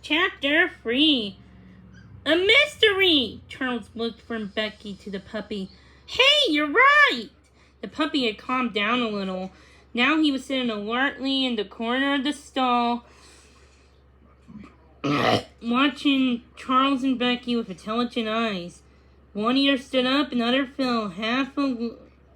Chapter 3. A mystery! Charles looked from Becky to the puppy. Hey, you're right! The puppy had calmed down a little. Now he was sitting alertly in the corner of the stall, watching Charles and Becky with intelligent eyes. One ear stood up, another fell half a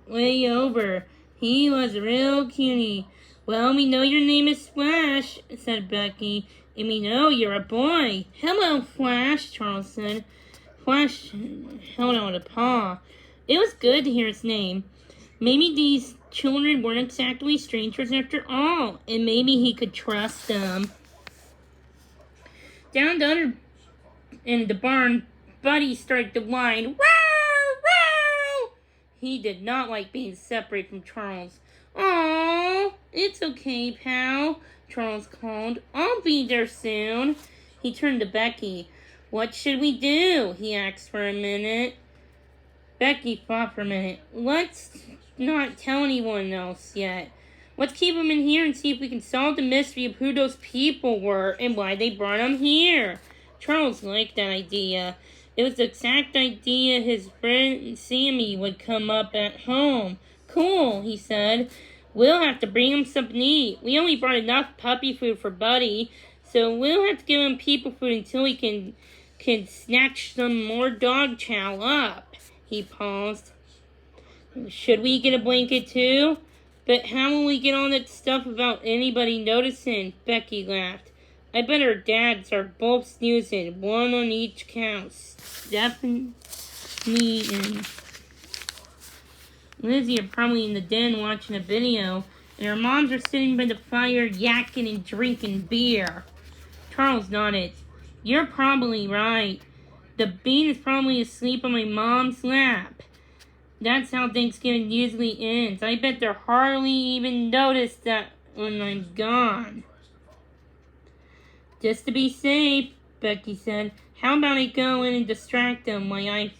way over. He was a real cutie. Well, we know your name is Flash, said Becky, and we know you're a boy. Hello, Flash, Charles said. Flash held out a paw. It was good to hear his name. Maybe these children weren't exactly strangers after all, and maybe he could trust them. Down the other end of the barn, Buddy started to whine. Wow! Wow! He did not like being separated from Charles. "Aw, it's okay, pal," Charles called. "I'll be there soon." He turned to Becky. "What should we do?" he asked for a minute. Becky thought for a minute. "Let's not tell anyone else yet. Let's keep them in here and see if we can solve the mystery of who those people were and why they brought them here." Charles liked that idea. It was the exact idea his friend Sammy would come up at home. "Cool," he said. "We'll have to bring him something to eat. We only brought enough puppy food for Buddy, so we'll have to give him people food until we can snatch some more dog chow up." He paused. "Should we get a blanket too? But how will we get all that stuff without anybody noticing?" Becky laughed. "I bet our dads are both snoozing, one on each couch." Stephanie and Lizzie are probably in the den watching a video, and our moms are sitting by the fire yakking and drinking beer. Charles nodded. "You're probably right. The bean is probably asleep on my mom's lap. That's how Thanksgiving usually ends. I bet they'll hardly even notice that when I'm gone." "Just to be safe," Becky said, "how about I go in and distract them while I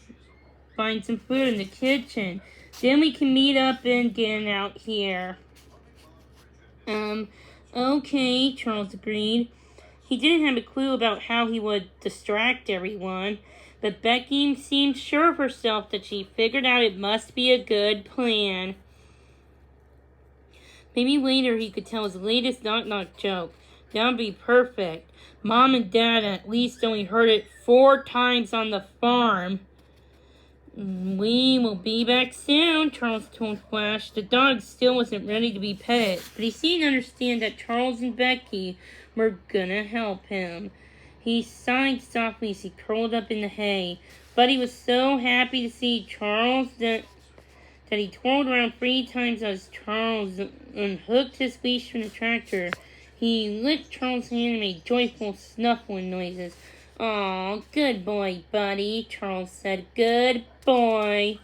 find some food in the kitchen? Then we can meet up again out here." Okay, Charles agreed. He didn't have a clue about how he would distract everyone, but Becky seemed sure of herself that she figured out it must be a good plan. Maybe later he could tell his latest knock-knock joke. That would be perfect. Mom and Dad at least only heard it 4 times on the farm. "We will be back soon," Charles told Flash. The dog still wasn't ready to be petted, but he seemed to understand that Charles and Becky were gonna help him. He sighed softly as he curled up in the hay. Buddy was so happy to see Charles that he twirled around 3 times as Charles unhooked his leash from the tractor. He licked Charles' hand and made joyful snuffling noises. "Aw, good boy, Buddy," Charles said. "Good boy."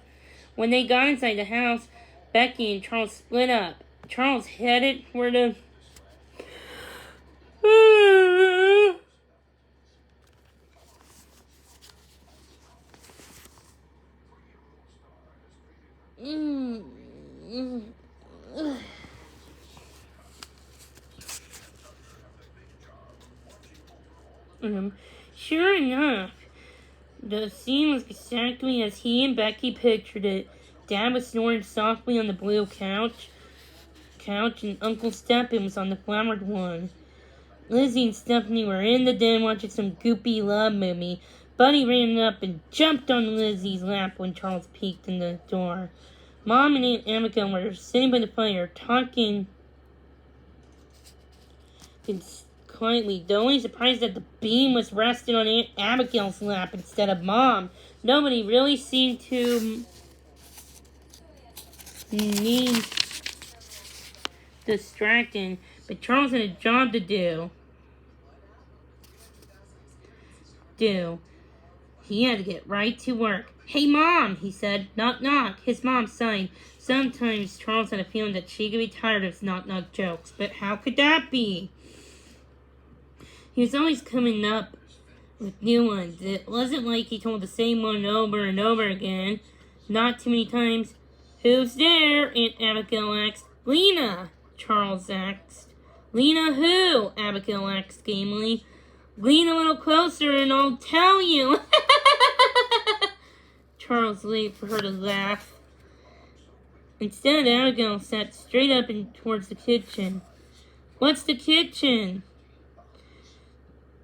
When they got inside the house, Becky and Charles split up. Charles headed for the Sure enough, the scene was exactly as he and Becky pictured it. Dad was snoring softly on the blue couch, and Uncle Stephen was on the flowered one. Lizzie and Stephanie were in the den watching some goopy love movie. Buddy ran up and jumped on Lizzie's lap when Charles peeked in the door. Mom and Aunt Abigail were sitting by the fire, talking quietly. The only surprise that the beam was resting on Aunt Abigail's lap instead of Mom. Nobody really seemed to need distracting, but Charles had a job to do. He had to get right to work. "Hey, Mom," he said. "Knock, knock." His mom sighed. Sometimes Charles had a feeling that she could be tired of his knock-knock jokes, but how could that be? He was always coming up with new ones. It wasn't like he told the same one over and over again. Not too many times. "Who's there?" Aunt Abigail asked. "Lena," Charles asked. "Lena who?" Abigail asked gamely. Lean a little closer and I'll tell you. Charles waited for her to laugh. Instead, Abigail sat straight up and towards the kitchen. What's the kitchen?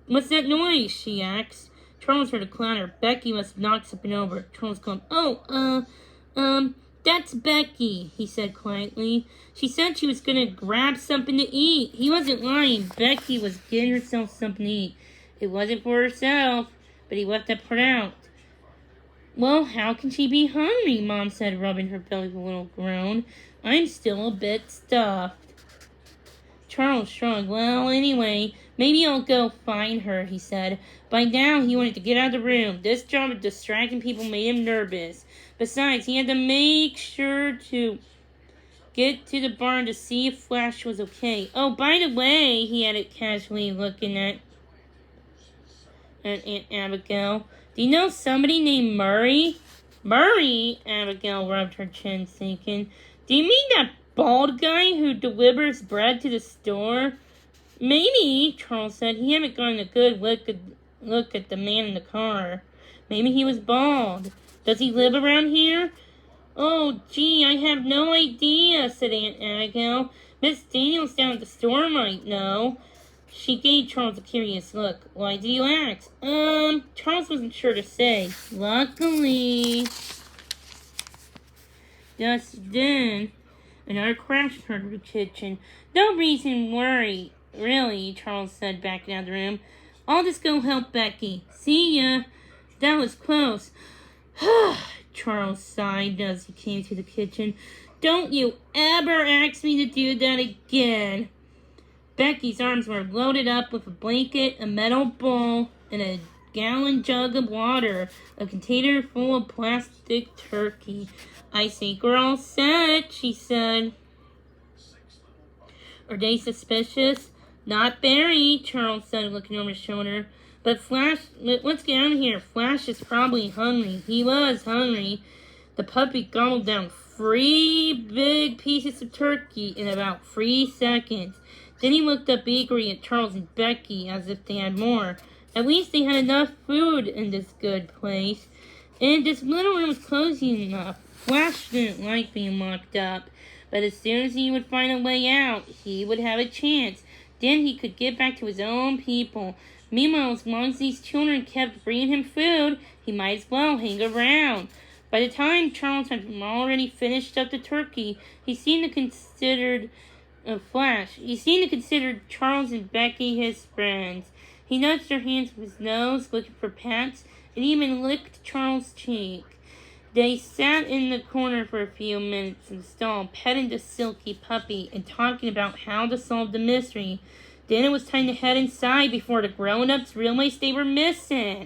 What's that noise? She asked. Charles heard a clatter. Becky must have knocked something over. Charles called, that's Becky, he said quietly. She said she was gonna grab something to eat. He wasn't lying. Becky was getting herself something to eat. It wasn't for herself, but he left that part out. Well, how can she be hungry? Mom said, rubbing her belly with a little groan. I'm still a bit stuffed. Charles shrugged. Well, anyway, maybe I'll go find her, he said. By now, he wanted to get out of the room. This job of distracting people made him nervous. Besides, he had to make sure to get to the barn to see if Flash was okay. Oh, by the way, he added casually, looking at Aunt Abigail. Do you know somebody named Murray? Murray? Abigail rubbed her chin, thinking. Do you mean that bald guy who delivers bread to the store? Maybe, Charles said. He hadn't gotten a good look at the man in the car. Maybe he was bald. Does he live around here? Oh, gee, I have no idea, said Aunt Abigail. Miss Daniels down at the store might know. She gave Charles a curious look. Why do you ask? Charles wasn't sure to say. Luckily. Just then, another crash occurred in the kitchen. No reason to worry, really, Charles said, backing out of the room. I'll just go help Becky. See ya. That was close. Charles sighed as he came to the kitchen. Don't you ever ask me to do that again. Becky's arms were loaded up with a blanket, a metal bowl, and a gallon jug of water, a container full of plastic turkey. I think we're all set, she said. Are they suspicious? Not very, Charles said, looking over his shoulder. But Flash, let's get out of here. Flash is probably hungry. He was hungry. The puppy gobbled down 3 big pieces of turkey in about 3 seconds. Then he looked up eagerly at Charles and Becky as if they had more. At least they had enough food in this good place. And this little room was cozy enough. Flash didn't like being locked up. But as soon as he would find a way out, he would have a chance. Then he could get back to his own people. Meanwhile, as long as these children kept bringing him food, he might as well hang around. By the time Charles had already finished up the turkey, he seemed to consider Charles and Becky his friends. He nudged their hands with his nose, looking for pats, and even licked Charles' cheek. They sat in the corner for a few minutes in the stall, petting the silky puppy and talking about how to solve the mystery. Then it was time to head inside before the grown-ups realized they were missing.